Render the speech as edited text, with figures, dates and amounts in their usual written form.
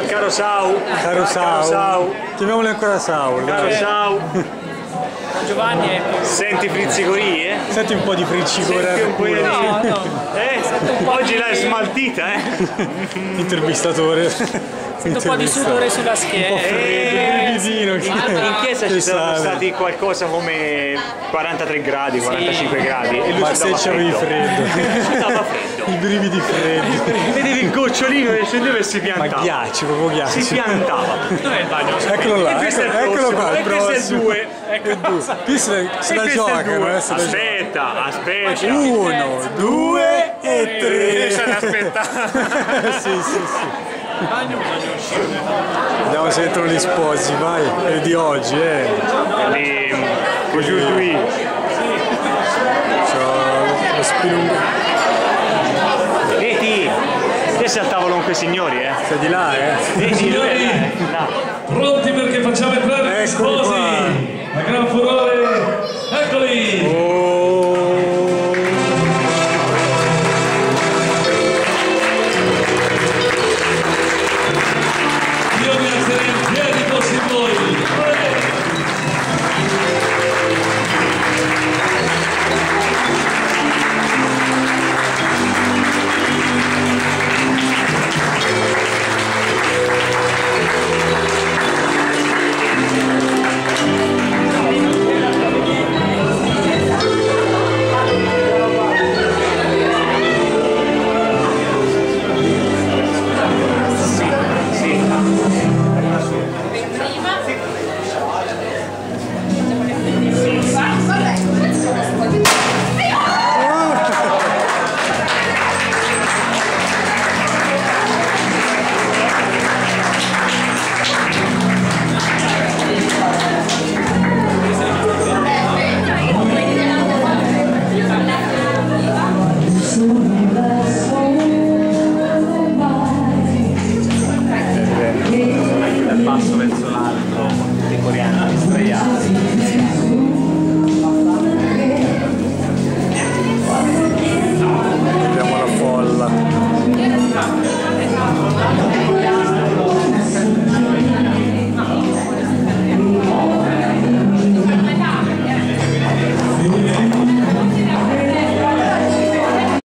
caro Sau. Caro Sau. Chiamiamolo ancora Sau. Caro Sau. Giovanni. Senti frizzicorie? Senti un po' di friccicoria. Senti un po' di... No. Oggi l'hai smaltita, Intervistatore. Sento un po' di sudore sulla schiena. In chiesa ci saranno stati qualcosa come 43 gradi, 45 gradi. E lui ma se c'avevi freddo. Stava freddo. I brividi freddi. Vedevi il gocciolino che scendeva e si piantava. Ma ghiacci, proprio ghiacci. Si piantava. Dov'è il bagno? Eccolo là, eccolo qua. E questo è il 2. Qui se la giocano. Aspetta. 1, 2 e 3. Aspetta. Sì. Vediamo se entrano gli sposi, vai, quelli di oggi, Giù qui. Lo spilungo. Vedi, te sei al tavolo con quei signori, Sei di là, Signori, pronti perché facciamo entrare gli sposi. A gran furore, eccoli.